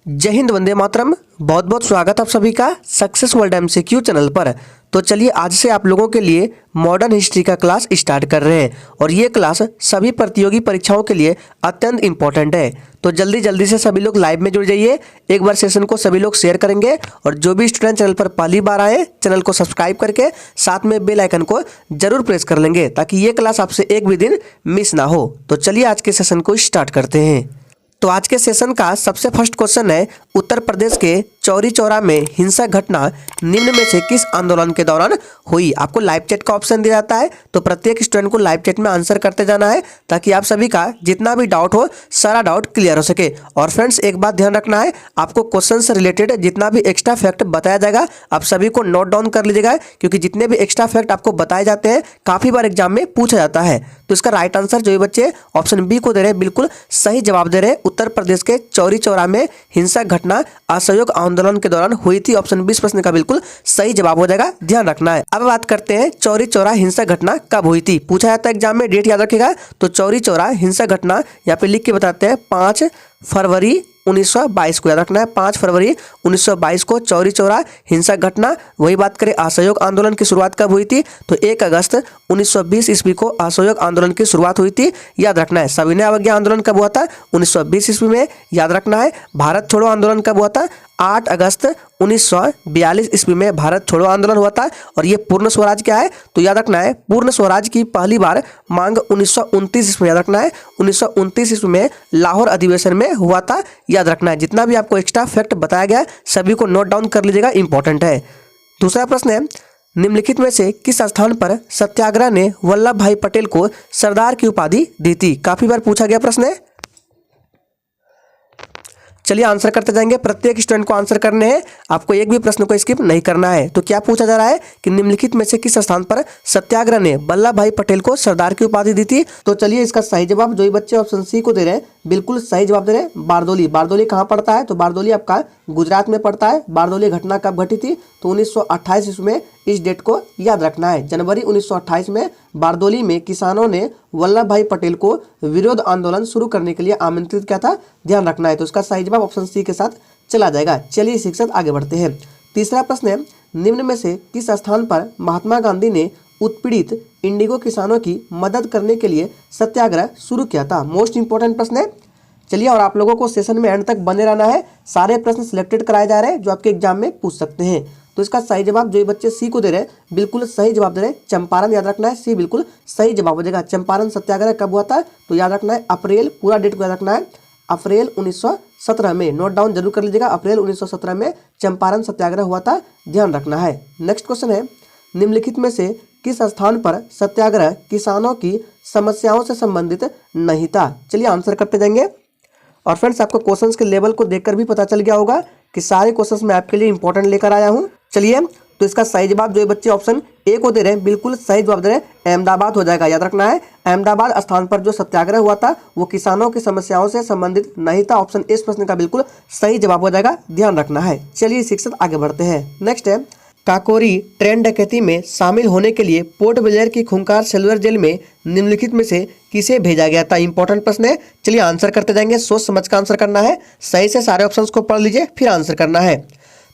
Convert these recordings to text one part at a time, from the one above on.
जय हिंद, वंदे मातरम। बहुत बहुत स्वागत आप सभी का सक्सेस वर्ल्ड एमसीक्यू चैनल पर। तो चलिए आज से आप लोगों के लिए मॉडर्न हिस्ट्री का क्लास स्टार्ट कर रहे हैं और ये क्लास सभी प्रतियोगी परीक्षाओं के लिए अत्यंत इंपॉर्टेंट है। तो जल्दी जल्दी से सभी लोग लाइव में जुड़ जाइए। एक बार सेशन को सभी लोग शेयर करेंगे और जो भी स्टूडेंट चैनल पर पहली बार आए चैनल को सब्सक्राइब करके साथ में बेल आइकन को जरूर प्रेस कर लेंगे ताकि ये क्लास आपसे एक भी दिन मिस ना हो। तो चलिए आज के सेशन को स्टार्ट करते हैं। तो आज के सेशन का सबसे फर्स्ट क्वेश्चन है, उत्तर प्रदेश के चौरी चौरा में हिंसक घटना निम्न में से किस आंदोलन के दौरान हुई। आपको लाइव चैट का ऑप्शन दिया जाता है, तो प्रत्येक स्टूडेंट को लाइव चैट में आंसर करते जाना है ताकि आप सभी का जितना भी डाउट हो सारा डाउट क्लियर हो सके। और फ्रेंड्स एक बात ध्यान रखना है, आपको क्वेश्चन से रिलेटेड जितना भी एक्स्ट्रा फैक्ट बताया जाएगा आप सभी को नोट डाउन कर लीजिएगा, क्योंकि जितने भी एक्स्ट्रा फैक्ट आपको बताए जाते हैं काफ़ी बार एग्जाम में पूछा जाता है। तो इसका राइट आंसर जो ये बच्चे ऑप्शन बी को दे रहे हैं, बिल्कुल सही जवाब दे रहे हैं। उत्तर प्रदेश के चौरी चौरा में हिंसक घटना असहयोग आंदोलन के दौरान हुई थी। ऑप्शन 20 प्रश्न का बिल्कुल सही जवाब हो जाएगा, ध्यान रखना है। अब बात करते हैं चौरी चौरा हिंसक घटना कब हुई थी। पूछा जाता है एग्जाम में, डेट याद रखेगा। तो चौरी चौरा हिंसक घटना यहाँ पे लिख के बताते हैं 5 फरवरी 1922 को याद रखना है। 5 फरवरी 1922 को चौरी चौरा हिंसक घटना। वही बात करें असहयोग आंदोलन की शुरुआत कब हुई थी, तो 1 अगस्त 1920 ईस्वी को असहयोग आंदोलन की शुरुआत हुई थी, याद रखना है। सविनय अवज्ञा आंदोलन कब हुआ था, 1920 ईस्वी में, याद रखना है। भारत छोड़ो आंदोलन कब हुआ था, 8 अगस्त 1942 ईस्वी में भारत छोड़ो आंदोलन हुआ था। और ये पूर्ण स्वराज क्या है, तो याद रखना है पूर्ण स्वराज की पहली बार मांग 1929 ईस्वी में, याद रखना है 1929 ईस्वी में लाहौर अधिवेशन में हुआ था, याद रखना है। जितना भी आपको एक्स्ट्रा फैक्ट बताया गया सभी को नोट डाउन कर लीजिएगा, इंपॉर्टेंट है। दूसरा प्रश्न है, निम्नलिखित में से किस स्थान पर सत्याग्रह ने वल्लभ भाई पटेल को सरदार की उपाधि दी थी। काफी बार पूछा गया प्रश्न है। चलिए आंसर करते जाएंगे, प्रत्येक स्टूडेंट को आंसर करने हैं, आपको एक भी प्रश्न को स्किप नहीं करना है। तो क्या पूछा जा रहा है कि निम्नलिखित में से किस स्थान पर सत्याग्रह ने वल्लभ भाई पटेल को सरदार की उपाधि दी थी। तो चलिए इसका सही जवाब जो ये बच्चे ऑप्शन सी को दे रहे हैं बिल्कुल सही जवाब दे रहे हैं, बारदोली। बारदोली कहाँ पड़ता है, तो बारदोली आपका गुजरात में पड़ता है। बारदोली घटना कब घटी थी, तो 1928 ईस्वी में। इस डेट को याद रखना है, जनवरी 1928 में बारदोली में किसानों ने वल्लभ भाई पटेल को विरोध आंदोलन शुरू करने के लिए आमंत्रित किया था, ध्यान रखना है। तो इसका सही जवाब ऑप्शन सी के साथ चला जाएगा। चलिए शिक्षक आगे बढ़ते हैं। तीसरा प्रश्न है, निम्न में से किस स्थान पर महात्मा गांधी ने उत्पीड़ित इंडिगो किसानों की मदद करने के लिए सत्याग्रह शुरू किया था। मोस्ट इंपॉर्टेंट प्रश्न है। चलिए और आप लोगों को सेशन में एंड तक बने रहना है, सारे प्रश्न सिलेक्टेड कराए जा रहे हैं जो आपके एग्जाम में पूछ सकते हैं। तो इसका सही जवाब जो ये बच्चे सी को दे रहे हैं बिल्कुल सही जवाब दे रहे हैं, चंपारण, याद रखना है। सी बिल्कुल सही जवाब हो जाएगा। चंपारण सत्याग्रह कब हुआ था, तो याद रखना है अप्रैल, पूरा डेट को याद रखना है, अप्रैल 1917 में। नोट डाउन जरूर कर लीजिएगा, अप्रैल 1917 में चंपारण सत्याग्रह हुआ था, ध्यान रखना है। नेक्स्ट क्वेश्चन है, निम्नलिखित में से किस स्थान पर सत्याग्रह किसानों की समस्याओं से संबंधित नहीं था। चलिए आंसर करते जाएंगे। और फ्रेंड्स आपको क्वेश्चंस के लेवल को देखकर भी पता चल गया होगा कि सारे क्वेश्चंस मैं आपके लिए इंपॉर्टेंट लेकर आया हूं। चलिए तो इसका सही जवाब जो ये बच्चे ऑप्शन ए को दे रहे हैं बिल्कुल सही जवाब दे रहे हैं, अहमदाबाद हो जाएगा, याद रखना है। अहमदाबाद स्थान पर जो सत्याग्रह हुआ था वो किसानों की समस्याओं से संबंधित नहीं था। ऑप्शन इस प्रश्न का बिल्कुल सही जवाब हो जाएगा, ध्यान रखना है। चलिए शिक्षक आगे बढ़ते हैं। नेक्स्ट है, काकोरी ट्रेन डकैती में शामिल होने के लिए पोर्ट ब्लेयर की खूंखार सेलुलर जेल में निम्नलिखित में से किसे भेजा गया था। इंपॉर्टेंट प्रश्न है, चलिए आंसर करते जाएंगे, सोच समझ कर आंसर करना है, सही से सारे ऑप्शंस को पढ़ लीजिए फिर आंसर करना है।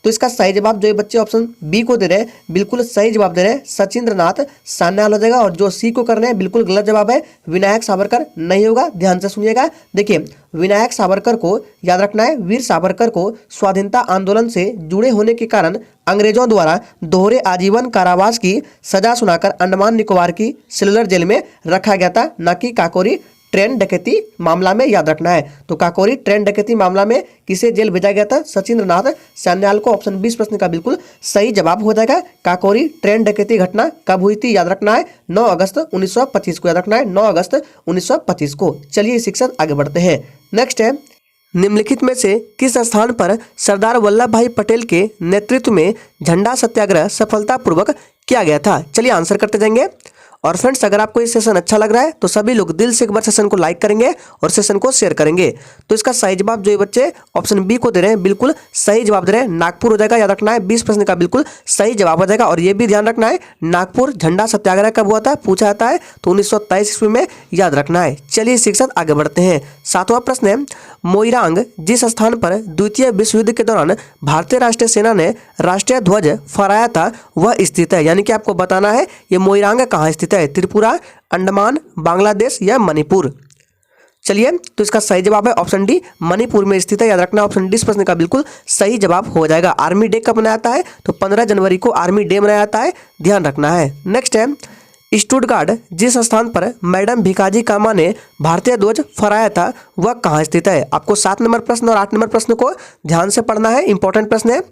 तो इसका सही जवाब जो ये बच्चे ऑप्शन बी को दे रहे हैं बिल्कुल सही जवाब दे रहे हैं, सचिंद्रनाथ सान्याल हो जाएगा। और जो सी को कर रहे हैं बिल्कुल गलत जवाब है, विनायक सावरकर नहीं होगा, ध्यान से सुनिएगा। देखिए विनायक सावरकर को याद रखना है, वीर सावरकर को स्वाधीनता आंदोलन से जुड़े होने के कारण अंग्रेजों द्वारा दोहरे आजीवन कारावास की सजा सुनाकर अंडमान निकोबार की सेलुलर जेल में रखा गया था, न कि काकोरी ट्रेन डकैती मामला में, याद रखना है। तो काकोरी ट्रेन डकैती मामला में किसे जेल भेजा गया था, सचिंद्रनाथ सान्याल को। ऑप्शन 20 प्रश्न का बिल्कुल सही जवाब हो जाएगा। काकोरी ट्रेन डकैती घटना कब हुई थी, याद रखना है 9 अगस्त 1925 को, याद रखना है 9 अगस्त 1925 को। चलिए शिक्षक आगे बढ़ते हैं। नेक्स्ट है, निम्नलिखित में से किस स्थान पर सरदार वल्लभ भाई पटेल के नेतृत्व में झंडा सत्याग्रह सफलतापूर्वक किया गया था? चलिए आंसर करते जाएंगे। और फ्रेंड्स, अगर आपको ये सेशन अच्छा लग रहा है तो सभी लोग दिल से एक बार सेशन को लाइक करेंगे और सेशन को शेयर करेंगे। तो इसका सही जवाब जो ये बच्चे ऑप्शन बी को दे रहे हैं, बिल्कुल सही जवाब दे रहे हैं, नागपुर हो जाएगा। याद रखना है 20 प्रश्न का बिल्कुल सही जवाब हो जाएगा। और ये भी ध्यान रखना है, नागपुर झंडा सत्याग्रह कब हुआ था पूछा जाता है तो 1923 ईस्वी में, याद रखना है। चलिए इसी के साथ आगे बढ़ते हैं। 7वां प्रश्न है, मोइरांग जिस स्थान पर द्वितीय विश्व युद्ध के दौरान भारतीय राष्ट्रीय सेना ने राष्ट्रीय ध्वज फहराया था वह स्थित है। यानी कि आपको बताना है ये मोइरांग कहाँ स्थित है, त्रिपुरा, अंडमान, बांग्लादेश या मणिपुर। चलिए, तो इसका सही जवाब है ऑप्शन डी, मणिपुर में स्थित है। याद रखना ऑप्शन डी इस प्रश्न का बिल्कुल सही जवाब हो जाएगा। आर्मी डे कब मनाया जाता है तो 15 जनवरी को आर्मी डे मनाया जाता है, ध्यान रखना है। नेक्स्ट है, स्टुटगार्ट जिस स्थान पर मैडम भिकाजी कामा ने भारतीय ध्वज फहराया था वह कहाँ स्थित है? आपको 7 नंबर प्रश्न और 8 नंबर प्रश्न को ध्यान से पढ़ना है, इंपॉर्टेंट प्रश्न है।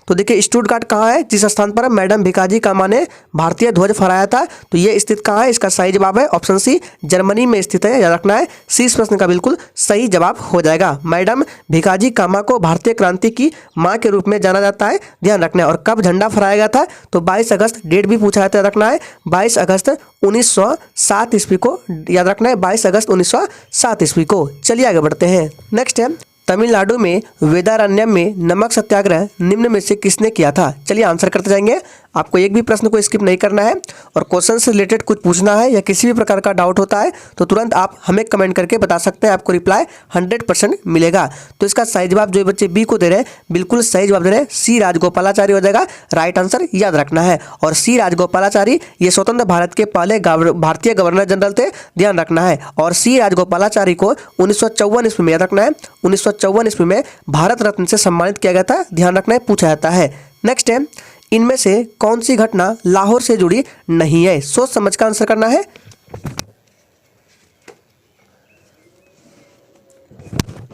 तो देखिए, स्टुटगार्ट कहाँ है जिस स्थान पर मैडम भिकाजी कामा ने भारतीय ध्वज फहराया था, तो ये स्थित कहाँ है? इसका सही जवाब है ऑप्शन सी, जर्मनी में स्थित है। याद रखना है, सी इस प्रश्न का बिल्कुल सही जवाब हो जाएगा। मैडम भिकाजी कामा को भारतीय क्रांति की माँ के रूप में जाना जाता है, ध्यान रखना है। और कब झंडा फहराया गया था तो 22 अगस्त, डेट भी पूछा जाता है, याद रखना है 22 अगस्त 1907 ईस्वी को, याद रखना है 22 अगस्त 1907 ईस्वी को। चलिए आगे बढ़ते हैं। नेक्स्ट है, तमिलनाडु में वेदारण्यम में नमक सत्याग्रह निम्न में से किसने किया था? चलिए आंसर करते जाएंगे। आपको एक भी प्रश्न को स्किप नहीं करना है और क्वेश्चन से रिलेटेड कुछ पूछना है या किसी भी प्रकार का डाउट होता है तो तुरंत आप हमें कमेंट करके बता सकते हैं, आपको रिप्लाई 100% मिलेगा। तो इसका सही जवाब जो बच्चे बी को दे रहे हैं, बिल्कुल सही जवाब दे रहे हैं, सी राजगोपालाचारी हो जाएगा, राइट आंसर, याद रखना है। और सी राजगोपालाचारी ये स्वतंत्र भारत के पहले भारतीय गवर्नर जनरल थे, ध्यान रखना है। और सी राजगोपालाचारी को 1954 ईस्वी में, याद रखना है 1954 ईस्वी में भारत रत्न से सम्मानित किया गया था, ध्यान रखना है, पूछा जाता है। नेक्स्ट है, इनमें से कौन सी घटना लाहौर से जुड़ी नहीं है? सोच समझ कर आंसर करना है।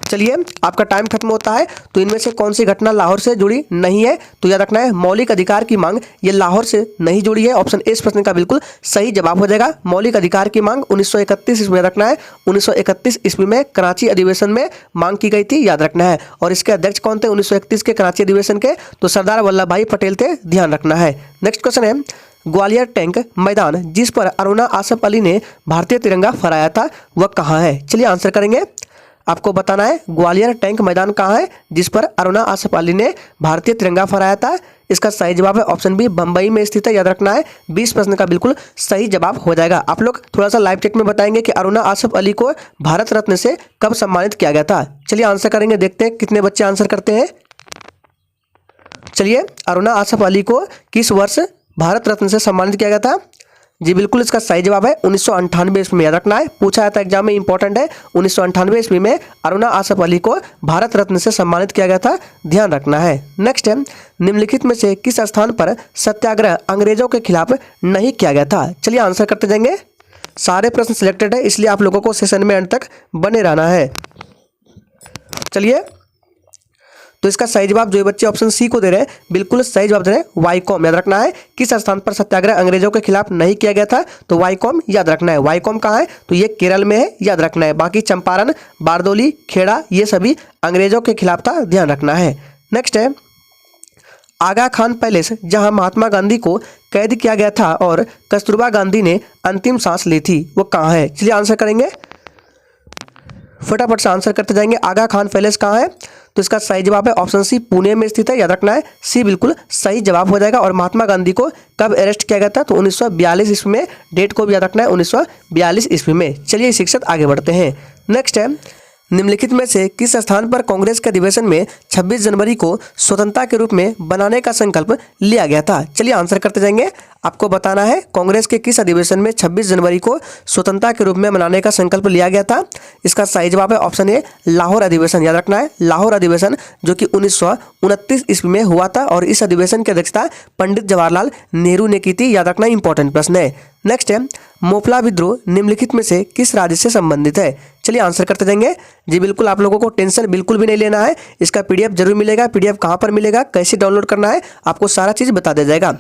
चलिए, आपका टाइम खत्म होता है। तो इनमें से कौन सी घटना लाहौर से जुड़ी नहीं है? तो याद रखना है मौलिक अधिकार की मांग, ये लाहौर से नहीं जुड़ी है। ऑप्शन ए इस प्रश्न का बिल्कुल सही जवाब हो जाएगा। मौलिक अधिकार की मांग 1931 ईस्वी में, रखना है 1931 ईस्वी में कराची अधिवेशन में मांग की गई थी, याद रखना है। और इसके अध्यक्ष कौन थे 1931 के कराची अधिवेशन के? तो सरदार वल्लभ भाई पटेल थे, ध्यान रखना है। नेक्स्ट क्वेश्चन है, ग्वालियर टैंक मैदान जिस पर अरुणा आसफ अली ने भारतीय तिरंगा फहराया था वह कहाँ है? चलिए आंसर करेंगे। आपको बताना है ग्वालियर टैंक मैदान कहाँ है जिस पर अरुणा आसफ अली ने भारतीय तिरंगा फहराया था? इसका सही जवाब है ऑप्शन बी, बंबई में स्थित है, याद रखना है 20 प्रश्न का बिल्कुल सही जवाब हो जाएगा। आप लोग थोड़ा सा लाइव चेक में बताएंगे कि अरुणा आसफ अली को भारत रत्न से कब सम्मानित किया गया था। चलिए आंसर करेंगे, देखते हैं कितने बच्चे आंसर करते हैं। चलिए, अरुणा आसफ अली को किस वर्ष भारत रत्न से सम्मानित किया गया था? जी बिल्कुल, इसका सही जवाब है 1998 ईस्वी में, याद रखना है, पूछा जाता है एग्जाम में, इंपॉर्टेंट है। 1998 ईस्वी में अरुणा आसफ अली को भारत रत्न से सम्मानित किया गया था, ध्यान रखना है। नेक्स्ट है, निम्नलिखित में से किस स्थान पर सत्याग्रह अंग्रेजों के खिलाफ नहीं किया गया था? चलिए आंसर करते जाएंगे। सारे प्रश्न सिलेक्टेड है, इसलिए आप लोगों को सेशन में अंत तक बने रहना है। चलिए, तो इसका सही जवाब जो बच्चे ऑप्शन सी को दे रहे हैं, बिल्कुल सही जवाब दे रहे हैं वाईकॉम, याद रखना है। किस स्थान पर सत्याग्रह अंग्रेजों के खिलाफ नहीं किया गया था? तो वाईकॉम, याद रखना है। वाईकॉम कहाँ है? तो ये केरल में है, याद रखना है। बाकी चंपारण, बारदोली, खेड़ा ये सभी अंग्रेजों के खिलाफ था, ध्यान रखना है। नेक्स्ट है, आगा खान पैलेस जहां महात्मा गांधी को कैद किया गया था और कस्तूरबा गांधी ने अंतिम सांस ली थी वो कहाँ है? चलिए आंसर करेंगे, फटाफट से आंसर करते जाएंगे। आगा खान पैलेस कहाँ है? तो इसका सही जवाब है ऑप्शन सी, पुणे में स्थित है, याद रखना है, सी बिल्कुल सही जवाब हो जाएगा। और महात्मा गांधी को कब अरेस्ट किया गया था? तो 1942 ईस्वी में, डेट को भी याद रखना है 1942 ईस्वी में। चलिए इसी के साथ आगे बढ़ते हैं। नेक्स्ट है, निम्नलिखित में से किस स्थान पर कांग्रेस के अधिवेशन में 26 जनवरी को स्वतंत्रता के रूप में बनाने का संकल्प लिया गया था? चलिए आंसर करते जाएंगे। आपको बताना है कांग्रेस के किस अधिवेशन में 26 जनवरी को स्वतंत्रता के रूप में मनाने का संकल्प लिया गया था? इसका सही जवाब है ऑप्शन ए, लाहौर अधिवेशन, याद रखना है, लाहौर अधिवेशन जो कि 1929 ईस्वी में हुआ था। और इस अधिवेशन की अध्यक्षता पंडित जवाहरलाल नेहरू ने की थी, याद रखना, इंपॉर्टेंट प्रश्न है। नेक्स्ट है, मोपला विद्रोह निम्नलिखित में से किस राज्य से संबंधित है? चलिए आंसर करते जाएंगे। जी बिल्कुल, आप लोगों को टेंशन बिल्कुल भी नहीं लेना है, इसका पीडीएफ जरूर मिलेगा। पीडीएफ कहाँ पर मिलेगा, कैसे डाउनलोड करना है, आपको सारा चीज़ बता दिया जाएगा।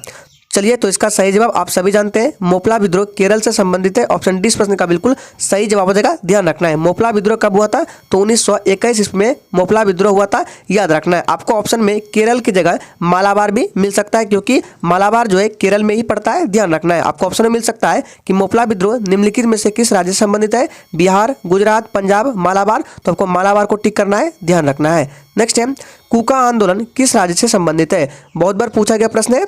चलिए, तो इसका सही जवाब आप सभी जानते हैं, मोपला विद्रोह केरल से संबंधित है। ऑप्शन डी इस प्रश्न का बिल्कुल सही जवाब हो जाएगा, ध्यान रखना है। मोपला विद्रोह कब हुआ था? तो 1921 ईस्वी में मोपला विद्रोह हुआ था, याद रखना है। आपको ऑप्शन में केरल की जगह मालाबार भी मिल सकता है, क्योंकि मालाबार जो है केरल में ही पड़ता है, ध्यान रखना है। आपको ऑप्शन में मिल सकता है कि मोपला विद्रोह निम्नलिखित में से किस राज्य से संबंधित है? बिहार, गुजरात, पंजाब, मालाबार। तो आपको मालाबार को टिक करना है, ध्यान रखना है। नेक्स्ट है, कूका आंदोलन किस राज्य से संबंधित है? बहुत बार पूछा गया प्रश्न है,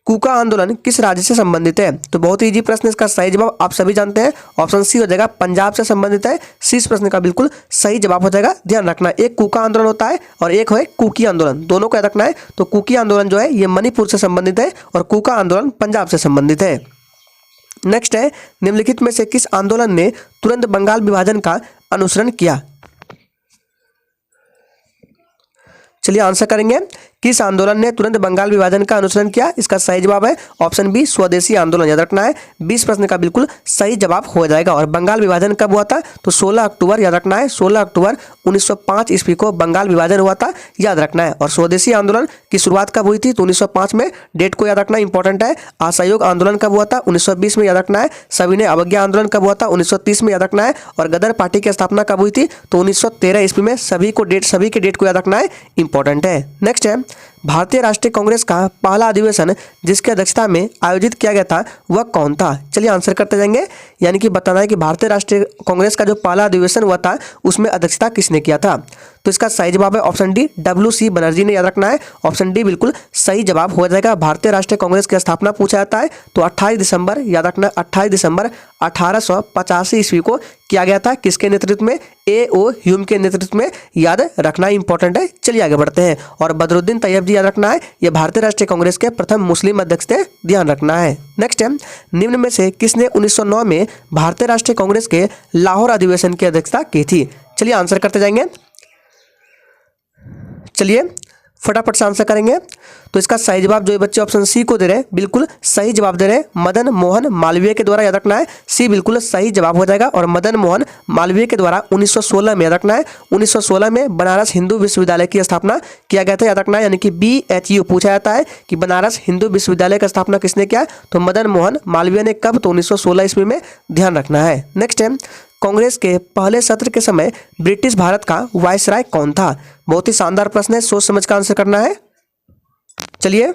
कूका आंदोलन किस राज्य से संबंधित है? तो बहुत ही इजी प्रश्न, इसका सही जवाब आप सभी जानते हैं, ऑप्शन सी हो जाएगा, पंजाब से संबंधित है। सी इस प्रश्न का बिल्कुल सही जवाब हो जाएगा, ध्यान रखना। एक कूका आंदोलन होता है और एक है कुकी आंदोलन, दोनों को याद रखना है। तो कुकी आंदोलन जो है ये मणिपुर से संबंधित है और कूका आंदोलन पंजाब से संबंधित है। नेक्स्ट है, निम्नलिखित में से किस आंदोलन ने तुरंत बंगाल विभाजन का अनुसरण किया? चलिए आंसर करेंगे, किस आंदोलन ने तुरंत बंगाल विभाजन का अनुसरण किया? इसका सही जवाब है ऑप्शन बी, स्वदेशी आंदोलन, याद रखना है। 20 प्रश्न का बिल्कुल सही जवाब हो जाएगा। और बंगाल विभाजन कब हुआ था? तो 16 अक्टूबर, याद रखना है, 16 अक्टूबर 1905 ईस्वी को बंगाल विभाजन हुआ था, याद रखना है। और स्वदेशी आंदोलन की शुरुआत कब हुई थी? तो 1905 में, डेट को याद रखना इंपॉर्टेंट है। असहयोग आंदोलन कब हुआ था? 1920 में, याद रखना है। सविनय अवज्ञा आंदोलन कब हुआ था? 1930 में, याद रखना है। और गदर पार्टी की स्थापना कब हुई थी? तो 1913 ईस्वी में। सभी के डेट को याद रखना है, इंपॉर्टेंट है। नेक्स्ट है, भारतीय राष्ट्रीय कांग्रेस का पहला अधिवेशन जिसकी अध्यक्षता में आयोजित किया गया था वह कौन था? चलिए आंसर करते जाएंगे, यानी कि बताना है कि भारतीय राष्ट्रीय कांग्रेस का जो पहला अधिवेशन हुआ था उसमें अध्यक्षता किसने किया था? तो इसका सही जवाब है ऑप्शन डी, WC बनर्जी ने, याद रखना है। ऑप्शन डी बिल्कुल सही जवाब हो जाएगा। भारतीय राष्ट्रीय कांग्रेस की स्थापना पूछा जाता है तो 28 दिसंबर, याद रखना, 28 दिसंबर 1885 ईस्वी को किया गया था। किसके नेतृत्व में? A.O. ह्यूम के नेतृत्व में, याद रखना इंपॉर्टेंट है। चलिए आगे बढ़ते हैं। और बदरुद्दीन तैयब जी, याद रखना है, ये भारतीय राष्ट्रीय कांग्रेस के प्रथम मुस्लिम अध्यक्ष थे, ध्यान रखना है। नेक्स्ट है, निम्न में से किसने 1909 में भारतीय राष्ट्रीय कांग्रेस के लाहौर अधिवेशन की अध्यक्षता की थी? चलिए आंसर करते जाएंगे, चलिए फटाफट से आंसर करेंगे। तो इसका सही जवाब जो बच्चे ऑप्शन सी को दे रहे हैं, बिल्कुल सही जवाब दे रहे हैं, मदन मोहन मालवीय के द्वारा, याद रखना है। सी बिल्कुल सही जवाब हो जाएगा। और मदन मोहन मालवीय के द्वारा 1916 में, याद रखना है, 1916 में बनारस हिंदू विश्वविद्यालय की स्थापना किया गया था, याद रखना है। यानी कि BHU पूछा जाता है कि बनारस हिंदू विश्वविद्यालय की स्थापना किसने किया? तो मदन मोहन मालवीय ने। कब? तो 1916 ईस्वी में, ध्यान रखना है। नेक्स्ट है, कांग्रेस के पहले सत्र के समय ब्रिटिश भारत का वायसराय कौन था? बहुत ही शानदार प्रश्न है, सोच समझ कर आंसर करना है। चलिए,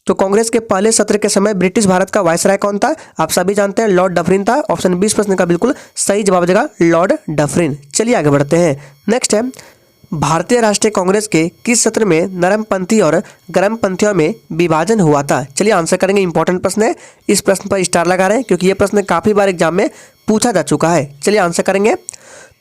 तो कांग्रेस के पहले सत्र के समय ब्रिटिश भारत का वायसराय कौन था? आप सभी जानते हैं, लॉर्ड डफरिन था। ऑप्शन 20 प्रश्न का बिल्कुल सही जवाब हो जाएगा, लॉर्ड डफरिन। चलिए आगे बढ़ते हैं। नेक्स्ट है, भारतीय राष्ट्रीय कांग्रेस के किस सत्र में नरमपंथी और गर्मपंथियों में विभाजन हुआ था? चलिए आंसर करेंगे, इंपॉर्टेंट प्रश्न है। इस प्रश्न पर स्टार लगा रहे हैं क्योंकि यह प्रश्न काफी बार एग्जाम में पूछा जा चुका है। चलिए आंसर करेंगे।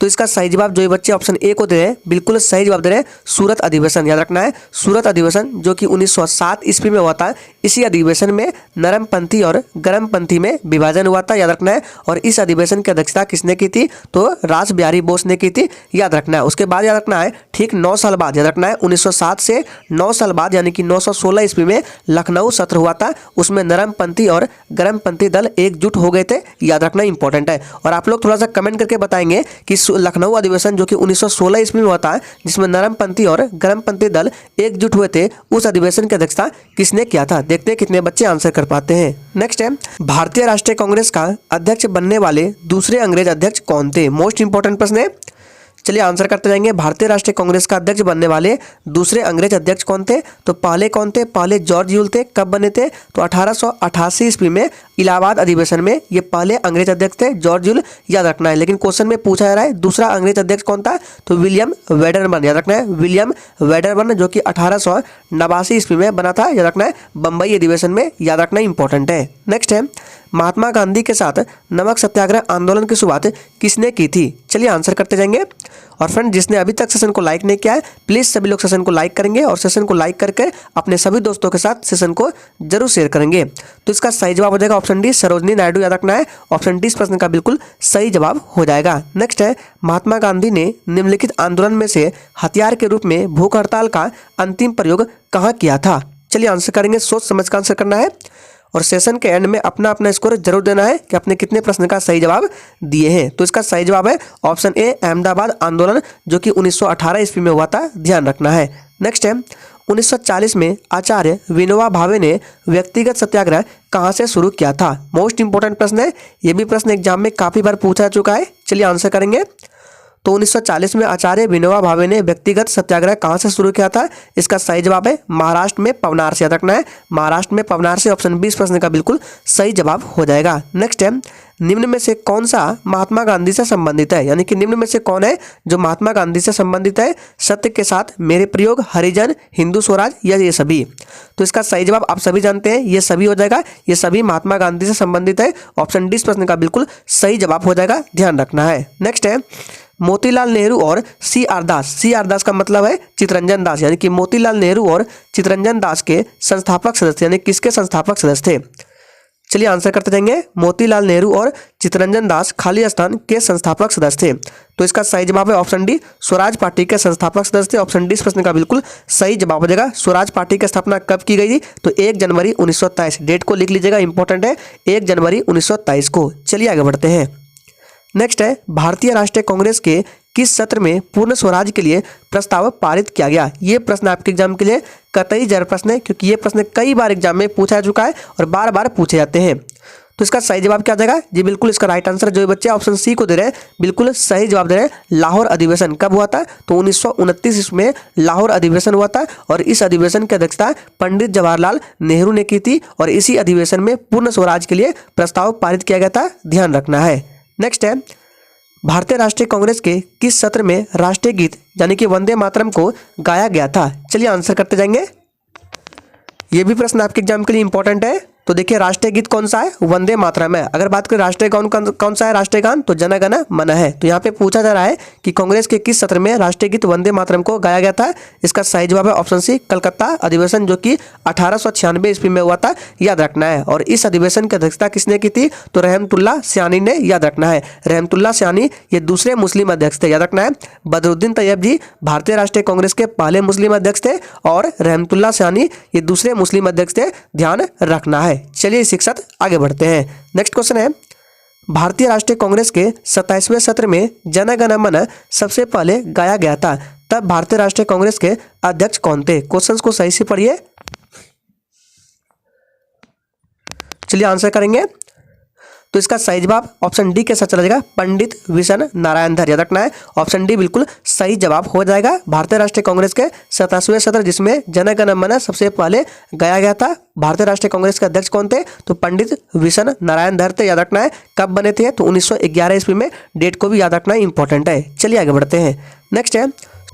तो इसका सही जवाब जो ये बच्चे ऑप्शन ए को दे रहे हैं, बिल्कुल सही जवाब दे रहे हैं, सूरत अधिवेशन, याद रखना है। सूरत अधिवेशन जो कि 1907 ईस्वी में हुआ था। इसी अधिवेशन में नरमपंथी और गर्मपंथी में विभाजन हुआ था, याद रखना है। और इस अधिवेशन की अध्यक्षता किसने की थी? तो रास बिहारी बोस ने की थी, याद रखना है। उसके बाद याद रखना है, ठीक 9 साल बाद, याद रखना है, 1907 से 9 साल बाद यानी कि 916 ईस्वी में लखनऊ सत्र हुआ था। उसमें नरमपंथी और गर्मपंथी दल एकजुट हो गए थे, याद रखना इंपॉर्टेंट है। और आप लोग थोड़ा सा कमेंट करके बताएंगे कि लखनऊ अधिवेशन जो कि 1916 ईस्वी में हुआ था, जिसमें नरमपंथी और गर्मपंथी दल एकजुट हुए थे, उस अधिवेशन की अध्यक्षता किसने किया था? देखते हैं कितने बच्चे आंसर कर पाते हैं। नेक्स्ट है, भारतीय राष्ट्रीय कांग्रेस का अध्यक्ष बनने वाले दूसरे अंग्रेज अध्यक्ष कौन थे? मोस्ट इंपॉर्टेंट प्रश्न है। चलिए आंसर करते जाएंगे। भारतीय राष्ट्रीय कांग्रेस का अध्यक्ष बनने वाले दूसरे अंग्रेज अध्यक्ष कौन थे? तो पहले कौन थे? पहले जॉर्ज यूल थे। कब बने थे? तो 1888 ईस्वी में इलाहाबाद अधिवेशन में ये पहले अंग्रेज अध्यक्ष थे, जॉर्ज यूल, याद रखना है। लेकिन क्वेश्चन में पूछा जा रहा है दूसरा अंग्रेज अध्यक्ष कौन था? तो विलियम वेडरबर्न, याद रखना है, विलियम वेडरबर्न, जो कि 1889 ईस्वी में बना था, याद रखना है, बम्बई अधिवेशन में, याद रखना इंपॉर्टेंट है। नेक्स्ट है, महात्मा गांधी के साथ नमक सत्याग्रह आंदोलन की शुरुआत किसने की थी? चलिए आंसर करते जाएंगे। और फ्रेंड, जिसने अभी तक सेशन को लाइक नहीं किया है, प्लीज सभी लोग सेशन को लाइक करेंगे और सेशन को लाइक करके अपने सभी दोस्तों के साथ सेशन को जरूर शेयर करेंगे। तो इसका सही जवाब हो जाएगा ऑप्शन डी, सरोजनी नायडू, याद रखना है। ऑप्शन डी इस प्रश्न का बिल्कुल सही जवाब हो जाएगा। नेक्स्ट है, महात्मा गांधी ने निम्नलिखित आंदोलन में से हथियार के रूप में भूख हड़ताल का अंतिम प्रयोग कहाँ किया था? चलिए आंसर करेंगे, सोच समझ कर आंसर करना है। और सेशन के एंड में अपना अपना स्कोर जरूर देना है कि आपने कितने प्रश्न का सही जवाब दिए हैं। तो इसका सही जवाब है ऑप्शन ए, अहमदाबाद आंदोलन, जो कि 1918 ईस्वी में हुआ था, ध्यान रखना है। नेक्स्ट है, 1940 में आचार्य विनोबा भावे ने व्यक्तिगत सत्याग्रह कहाँ से शुरू किया था? मोस्ट इंपोर्टेंट प्रश्न है, ये भी प्रश्न एग्जाम में काफी बार पूछा चुका है। चलिए आंसर करेंगे। तो 1940 में आचार्य विनोबा भावे ने व्यक्तिगत सत्याग्रह कहाँ से शुरू किया था? इसका सही जवाब है महाराष्ट्र में पवनार से। याद रखना है, महाराष्ट्र में पवनार से। ऑप्शन 20 प्रश्न का बिल्कुल सही जवाब हो जाएगा। नेक्स्ट है, निम्न में से कौन सा महात्मा गांधी से संबंधित है? यानी कि निम्न में से कौन है जो महात्मा गांधी से संबंधित है? सत्य के साथ, मेरे प्रयोग, हरिजन, हिंदू स्वराज या ये सभी? तो इसका सही जवाब आप सभी जानते हैं, ये सभी हो जाएगा। ये सभी महात्मा गांधी से संबंधित है। ऑप्शन 20 प्रश्न का बिल्कुल सही जवाब हो जाएगा, ध्यान रखना है। नेक्स्ट है, मोतीलाल नेहरू और C.R. दास। C.R. दास का मतलब है चितरंजन दास, यानी कि मोतीलाल नेहरू और चितरंजन दास के संस्थापक सदस्य, यानी किसके संस्थापक सदस्य थे? चलिए आंसर करते जाएंगे। मोतीलाल नेहरू और चितरंजन दास खालिस्तान के संस्थापक सदस्य थे। तो इसका सही जवाब है ऑप्शन डी, स्वराज पार्टी के संस्थापक सदस्य थे। ऑप्शन डी प्रश्न का बिल्कुल सही जवाब हो जाएगा। स्वराज पार्टी की स्थापना कब की गई थी? तो 1 जनवरी 1923। डेट को लिख लीजिएगा, इंपॉर्टेंट है, 1 जनवरी 1923 को। चलिए आगे बढ़ते हैं। नेक्स्ट है, भारतीय राष्ट्रीय कांग्रेस के किस सत्र में पूर्ण स्वराज के लिए प्रस्ताव पारित किया गया? ये प्रश्न आपके एग्जाम के लिए कतई जरूरी प्रश्न है, क्योंकि ये प्रश्न कई बार एग्जाम में पूछा जा चुका है और बार बार पूछे जाते हैं। तो इसका सही जवाब क्या आ जाएगा? जी बिल्कुल, इसका राइट आंसर जो बच्चे ऑप्शन सी को दे रहे हैं, बिल्कुल सही जवाब दे रहे हैं। लाहौर अधिवेशन कब हुआ था? तो 1929 में लाहौर अधिवेशन हुआ था और इस अधिवेशन की अध्यक्षता पंडित जवाहरलाल नेहरू ने की थी और इसी अधिवेशन में पूर्ण स्वराज के लिए प्रस्ताव पारित किया गया था, ध्यान रखना है। नेक्स्ट है, भारतीय राष्ट्रीय कांग्रेस के किस सत्र में राष्ट्रीय गीत यानी कि वंदे मातरम को गाया गया था? चलिए आंसर करते जाएंगे। ये भी प्रश्न आपके एग्जाम के लिए इंपॉर्टेंट है। तो देखिए, राष्ट्रीय गीत कौन सा है? वंदे मातरम है। अगर बात करें राष्ट्रीय गान कौन सा है? राष्ट्रीय गान तो जन गण मन है। तो यहाँ पे पूछा जा रहा है कि कांग्रेस के किस सत्र में राष्ट्रीय गीत वंदे मातरम को गाया गया था? इसका सही जवाब है ऑप्शन सी, कलकत्ता अधिवेशन, जो कि 1896 ईस्वी में हुआ था, याद रखना है। और इस अधिवेशन की अध्यक्षता किसने की थी? तो रहमतुल्लाह सयानी ने, याद रखना है। रहमतुल्लाह सयानी ये दूसरे मुस्लिम अध्यक्ष थे, याद रखना है। बदरुद्दीन तैयब जी भारतीय राष्ट्रीय कांग्रेस के पहले मुस्लिम अध्यक्ष थे और रहमतुल्लाह सयानी ये दूसरे मुस्लिम अध्यक्ष थे, ध्यान रखना है। चलिए शिक्षक आगे बढ़ते हैं। नेक्स्ट क्वेश्चन है, भारतीय राष्ट्रीय कांग्रेस के 27वें सत्र में जन गण मन सबसे पहले गाया गया था, तब भारतीय राष्ट्रीय कांग्रेस के अध्यक्ष कौन थे? क्वेश्चंस को सही से पढ़िए। चलिए आंसर करेंगे। तो इसका सही जवाब ऑप्शन डी के साथ चला जाएगा, पंडित विशन नारायण धर, याद रखना है। ऑप्शन डी बिल्कुल सही जवाब हो जाएगा। भारतीय राष्ट्रीय कांग्रेस के 27वें सत्र जिसमें जन गण मन सबसे पहले गाया गया था, भारतीय राष्ट्रीय कांग्रेस के अध्यक्ष कौन थे? तो पंडित विशन नारायण धर थे, याद रखना है। कब बने थे? तो 1911 ईस्वी में। डेट को भी याद रखना इंपॉर्टेंट है। चलिए आगे बढ़ते हैं। नेक्स्ट है,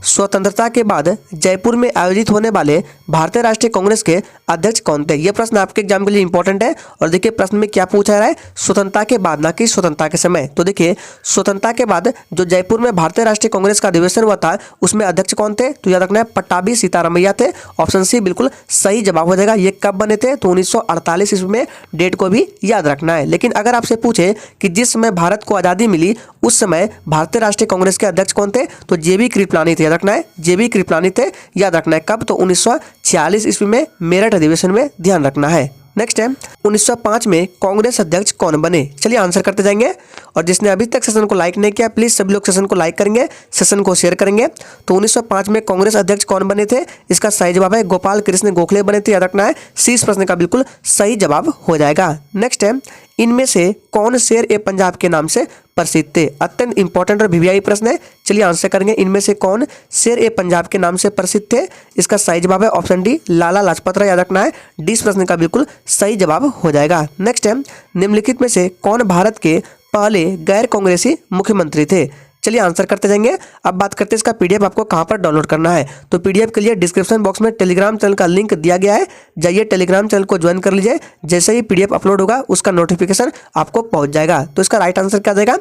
स्वतंत्रता के बाद जयपुर में आयोजित होने वाले भारतीय राष्ट्रीय कांग्रेस के अध्यक्ष कौन थे? यह प्रश्न आपके एग्जाम के लिए इंपॉर्टेंट है। और देखिए प्रश्न में क्या पूछा जा रहा है, स्वतंत्रता के बाद, ना कि स्वतंत्रता के समय। तो देखिए, स्वतंत्रता के बाद जो जयपुर में भारतीय राष्ट्रीय कांग्रेस का अधिवेशन हुआ था, उसमें अध्यक्ष कौन थे? तो याद रखना है, पट्टाभी सीतारामैया थे। ऑप्शन सी बिल्कुल सही जवाब हो जाएगा। ये कब बने थे? तो 1948 ईस्वी में। डेट को भी याद रखना है। लेकिन अगर आपसे पूछे कि जिस समय भारत को आज़ादी मिली उस समय भारतीय राष्ट्रीय कांग्रेस के अध्यक्ष कौन थे? तो JB कृपलानी थे, याद रखना है। JB कृपलानी थे, याद रखना है। कब? तो 1946 ईस्वी में, मेरठ अधिवेशन में, ध्यान रखना है। नेक्स्ट है, 1905 में कांग्रेस अध्यक्ष कौन बने? चलिए आंसर करते जाएंगे। और जिसने अभी तक सेशन को लाइक नहीं किया, प्लीज सभी लोग सेशन को लाइक करेंगे, सेशन को शेयर करेंगे। तो 1905 में कांग्रेस अध्यक्ष कौन बने थे? इसका सही जवाब है गोपाल कृष्ण गोखले बने थे, याद रखना है। सी इस प्रश्न का बिल्कुल सही जवाब हो जाएगा। नेक्स्ट है, इनमें से कौन शेर ए पंजाब के नाम से प्रसिद्ध थे? अत्यंत इंपॉर्टेंट और वीवीआई प्रश्न है। चलिए आंसर करेंगे। इनमें से कौन शेर ए पंजाब के नाम से प्रसिद्ध थे? इसका सही जवाब है ऑप्शन डी, लाला लाजपत राय, याद रखना है। डी इस प्रश्न का बिल्कुल सही जवाब हो जाएगा। नेक्स्ट है, निम्नलिखित में से कौन भारत के पहले गैर कांग्रेसी मुख्यमंत्री थे? चलिए आंसर करते जाएंगे। अब बात करते हैं इसका पीडीएफ आपको कहां पर डाउनलोड करना है। तो पीडीएफ के लिए डिस्क्रिप्शन बॉक्स में टेलीग्राम चैनल का लिंक दिया गया है, जाइए टेलीग्राम चैनल को ज्वाइन कर लीजिए। जैसे ही पीडीएफ अपलोड होगा उसका नोटिफिकेशन आपको पहुंच जाएगा। तो इसका राइट आंसर क्या जाएगा?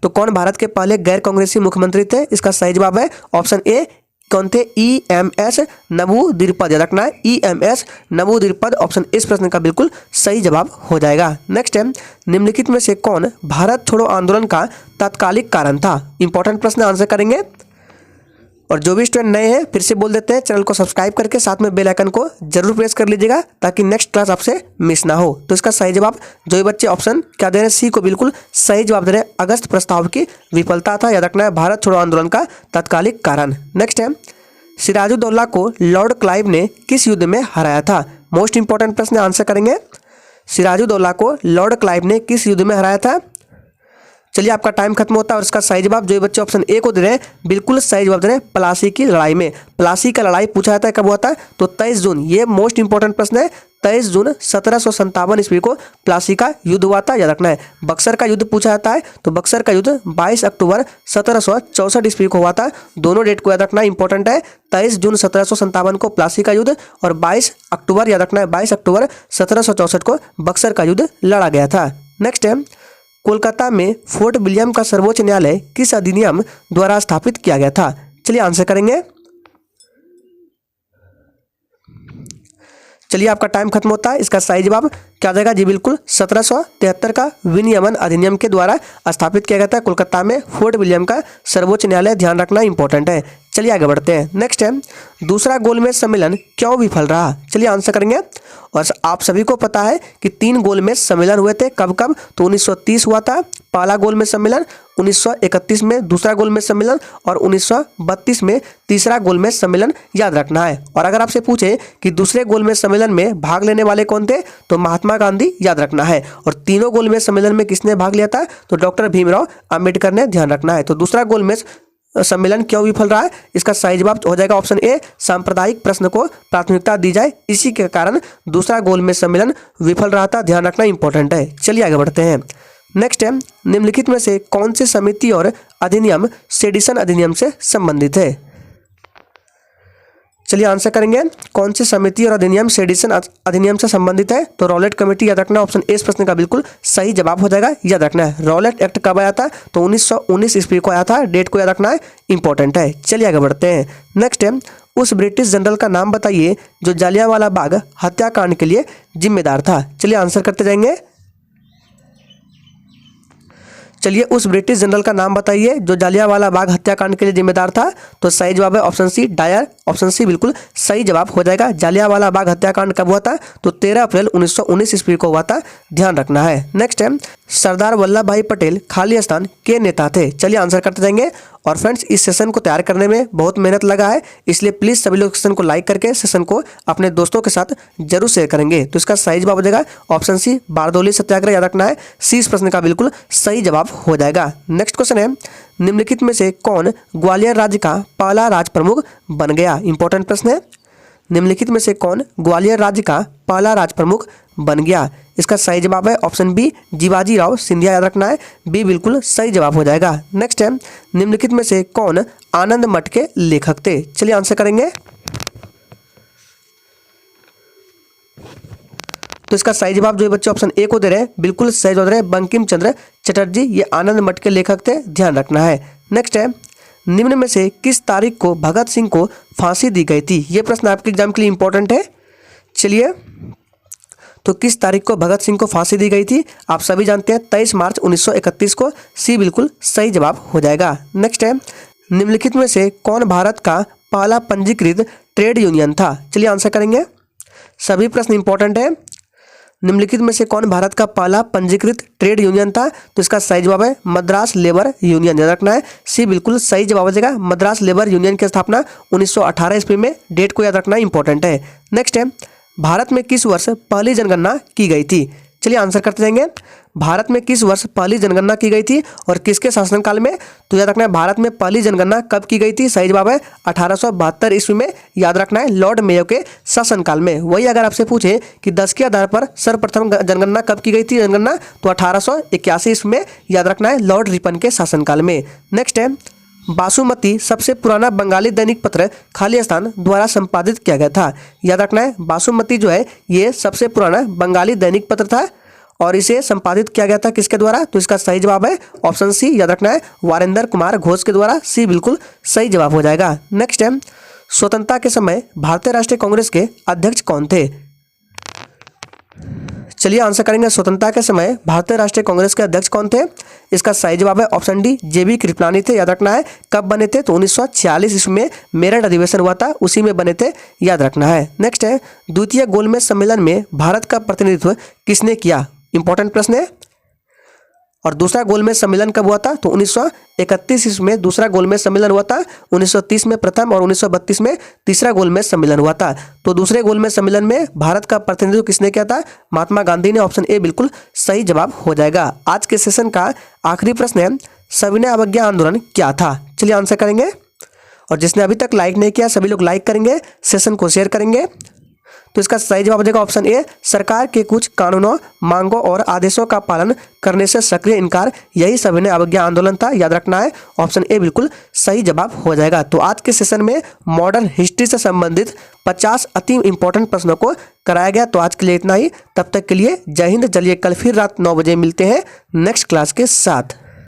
तो कौन भारत के पहले गैर कांग्रेसी मुख्यमंत्री थे? इसका सही जवाब है ऑप्शन ए, कौन थे? EMS नबूदिरपद, याद रखना है। EMS नबूदिरपद, ऑप्शन इस प्रश्न का बिल्कुल सही जवाब हो जाएगा। नेक्स्ट है, निम्नलिखित में से कौन भारत छोड़ो आंदोलन का तात्कालिक कारण था? इंपॉर्टेंट प्रश्न, आंसर करेंगे। और जो भी स्टूडेंट नए हैं फिर से बोल देते हैं, चैनल को सब्सक्राइब करके साथ में बेल आइकन को जरूर प्रेस कर लीजिएगा ताकि नेक्स्ट क्लास आपसे मिस ना हो। तो इसका सही जवाब जो भी बच्चे ऑप्शन क्या दे रहे हैं, सी को बिल्कुल सही जवाब दे रहे हैं। अगस्त प्रस्ताव की विफलता था, याद रखना है, भारत छोड़ो आंदोलन का तात्कालिक कारण। नेक्स्ट है, सिराजुद्दौला को लॉर्ड क्लाइव ने किस युद्ध में हराया था? मोस्ट इंपॉर्टेंट प्रश्न, आंसर करेंगे। सिराजुद्दौला को लॉर्ड क्लाइव ने किस युद्ध में हराया था? चलिए आपका टाइम खत्म होता है और इसका सही जवाब जो बच्चे ऑप्शन ए को दे रहे हैं बिल्कुल सही जवाब दे रहे हैं, प्लासी की लड़ाई में। प्लासी का लड़ाई पूछा जाता है कब हुआ था? तो 23 जून, ये मोस्ट इंपॉर्टेंट प्रश्न है। 23 जून 1757 ईस्वी को प्लासी का युद्ध हुआ था, याद रखना है। बक्सर का युद्ध पूछा जाता है तो बक्सर का युद्ध 22 अक्टूबर 1764 ईस्वी को हुआ था। दोनों डेट को याद रखना इंपॉर्टेंट है। 23 जून 1757 को प्लासी का युद्ध और 22 अक्टूबर याद रखना है, 22 अक्टूबर 1764 को बक्सर का युद्ध लड़ा गया था। नेक्स्ट है, कोलकाता में फोर्ट विलियम का सर्वोच्च न्यायालय किस अधिनियम द्वारा स्थापित किया गया था? चलिए आंसर करेंगे। चलिए आपका टाइम खत्म होता है, इसका सही जवाब क्या आ जाएगा? जी बिल्कुल 1773 का विनियमन अधिनियम के द्वारा स्थापित किया गया था कोलकाता में फोर्ट विलियम का सर्वोच्च न्यायालय, ध्यान रखना इंपॉर्टेंट है। चलिए आगे बढ़ते हैं। नेक्स्ट है, दूसरा गोलमेज सम्मेलन क्यों विफल रहा? चलिए आंसर करेंगे। और आप सभी को पता है कि 3 गोलमेज सम्मेलन हुए थे, कब कब? तो 1930 हुआ था पहला गोलमेज सम्मेलन, 1931 में दूसरा गोलमेज सम्मेलन और 1932 में तीसरा गोलमेज सम्मेलन, याद रखना है। और अगर आपसे पूछे कि दूसरे गोलमेज सम्मेलन में भाग लेने वाले कौन थे, तो महात्मा गांधी, याद रखना है। और तीनों गोलमेज सम्मेलन में किसने भाग लिया था? तो डॉक्टर भीमराव अंबेडकर ने, ध्यान रखना है। तो दूसरा गोलमेज सम्मेलन क्यों विफल रहा है? इसका सही जवाब हो जाएगा ऑप्शन ए, सांप्रदायिक प्रश्न को प्राथमिकता दी जाए, इसी के कारण दूसरा गोलमेज सम्मेलन विफल रहा था, ध्यान रखना इंपॉर्टेंट है। चलिए आगे बढ़ते हैं। नेक्स्ट है, निम्नलिखित में से कौन सी समिति और अधिनियम सेडिशन अधिनियम से संबंधित है? चलिए आंसर करेंगे। कौन सी समिति और अधिनियम सेडिशन अधिनियम से संबंधित है? तो रॉलेट कमेटी, याद रखना। ऑप्शन ए इस प्रश्न का बिल्कुल सही जवाब हो जाएगा, याद रखना है। रॉलेट एक्ट कब आया था? तो 1919 ईस्वी को आया था, डेट को याद रखना है, इंपॉर्टेंट है। चलिए आगे बढ़ते हैं। नेक्स्ट है, उस ब्रिटिश जनरल का नाम बताइए जो जालियांवाला बाग हत्याकांड के लिए जिम्मेदार था। चलिए आंसर करते जाएंगे। चलिए उस ब्रिटिश जनरल का नाम बताइए जो जालियांवाला बाग हत्याकांड के लिए जिम्मेदार था। तो सही जवाब है ऑप्शन सी, डायर। ऑप्शन सी बिल्कुल सही जवाब हो जाएगा। जालियांवाला बाग हत्याकांड कब हुआ था? तो 13 अप्रैल 1919 ईस्वी को हुआ था, ध्यान रखना है। नेक्स्ट है, सरदार वल्लभ भाई पटेल खालिस्तान के नेता थे। चलिए आंसर करते जाएंगे। और फ्रेंड्स, इस सेशन को तैयार करने में बहुत मेहनत लगा है, इसलिए प्लीज़ सभी लोग सेशन को लाइक करके सेशन को अपने दोस्तों के साथ जरूर शेयर करेंगे। तो इसका सही जवाब हो जाएगा ऑप्शन सी, बारदौली सत्याग्रह, याद रखना है। सी इस प्रश्न का बिल्कुल सही जवाब हो जाएगा। नेक्स्ट क्वेश्चन है, निम्नलिखित में से कौन ग्वालियर राज्य का पहला राज प्रमुख बन गया? इंपॉर्टेंट प्रश्न है। निम्नलिखित में से कौन ग्वालियर राज्य का पहला राज प्रमुख बन गया? इसका सही जवाब है ऑप्शन बी, जीवाजी राव सिंधिया, याद रखना है। बी बिल्कुल सही जवाब हो जाएगा। नेक्स्ट है, निम्नलिखित में से कौन आनंद मठ के लेखक थे? चलिए आंसर करेंगे। तो इसका सही जवाब जो बच्चे ऑप्शन ए को दे रहे हैं बिल्कुल सही जवाब दे रहे हैं, बंकिम चंद्र चटर्जी, ये आनंद मठ के लेखक थे, ध्यान रखना है। नेक्स्ट है, निम्न में से किस तारीख को भगत सिंह को फांसी दी गई थी? ये प्रश्न आपके एग्जाम के लिए इंपॉर्टेंट है। चलिए, तो किस तारीख को भगत सिंह को फांसी दी गई थी? आप सभी जानते हैं 23 मार्च 1931 को। सी बिल्कुल सही जवाब हो जाएगा। नेक्स्ट है, निम्नलिखित में से कौन भारत का पहला पंजीकृत ट्रेड यूनियन था? चलिए आंसर करेंगे। सभी प्रश्न इंपॉर्टेंट है। निम्नलिखित में से कौन भारत का पहला पंजीकृत ट्रेड यूनियन था? तो इसका सही जवाब है मद्रास लेबर यूनियन, याद रखना है। सी बिल्कुल सही जवाब हो जाएगा। मद्रास लेबर यूनियन की स्थापना 1918 ईस्वी में, डेट को याद रखना इंपॉर्टेंट है। नेक्स्ट है, भारत में किस वर्ष पहली जनगणना की गई थी? चलिए आंसर करते जाएंगे। भारत में किस वर्ष पहली जनगणना की गई थी और किसके शासनकाल में? तो याद रखना है भारत में पहली जनगणना कब की गई थी? सही जवाब है 1872 ईस्वी में, याद रखना है, लॉर्ड मेयो के शासनकाल में। वही अगर आपसे पूछे कि 10 के आधार पर सर्वप्रथम जनगणना कब की गई थी जनगणना, तो 1881 ईस्वी में, याद रखना है, लॉर्ड रिपन के शासनकाल में। नेक्स्ट है, बासुमती सबसे पुराना बंगाली दैनिक पत्र खालिस्तान द्वारा संपादित किया गया था। याद रखना है, बासुमती जो है ये सबसे पुराना बंगाली दैनिक पत्र था और इसे संपादित किया गया था किसके द्वारा? तो इसका सही जवाब है ऑप्शन सी, याद रखना है, वारेंद्र कुमार घोष के द्वारा। सी बिल्कुल सही जवाब हो जाएगा। नेक्स्ट है, स्वतंत्रता के समय भारतीय राष्ट्रीय कांग्रेस के अध्यक्ष कौन थे? चलिए आंसर करेंगे। स्वतंत्रता के समय भारतीय राष्ट्रीय कांग्रेस के अध्यक्ष कौन थे? इसका सही जवाब है ऑप्शन डी, जेबी कृपलानी थे, याद रखना है। कब बने थे? तो 1946 ईस्वी में मेरठ अधिवेशन हुआ था, उसी में बने थे, याद रखना है। नेक्स्ट है, द्वितीय गोलमेज सम्मेलन में भारत का प्रतिनिधित्व किसने किया? इंपॉर्टेंट प्रश्न है। और दूसरा गोलमेज सम्मेलन कब हुआ था? तो 1931 ईस्वी में दूसरा गोलमेज सम्मेलन हुआ था, 1930 में प्रथम और 1932 में तीसरा गोलमेज सम्मेलन हुआ था। तो दूसरे गोलमेज सम्मेलन में भारत का प्रतिनिधित्व किसने किया था? महात्मा गांधी ने। ऑप्शन ए बिल्कुल सही जवाब हो जाएगा। आज के सेशन का आखिरी प्रश्न है, सविनय अवज्ञा आंदोलन क्या था? चलिए आंसर करेंगे। और जिसने अभी तक लाइक नहीं किया सभी लोग लाइक करेंगे, सेशन को शेयर करेंगे। तो इसका सही जवाब हो जाएगा ऑप्शन ए, सरकार के कुछ कानूनों, मांगों और आदेशों का पालन करने से सक्रिय इनकार, यही सविनय अवज्ञा आंदोलन था। याद रखना है, ऑप्शन ए बिल्कुल सही जवाब हो जाएगा। तो आज के सेशन में मॉडर्न हिस्ट्री से संबंधित 50 अति इंपॉर्टेंट प्रश्नों को कराया गया। तो आज के लिए इतना ही, तब तक के लिए जय हिंद। चलिए कल फिर रात 9 बजे मिलते हैं नेक्स्ट क्लास के साथ।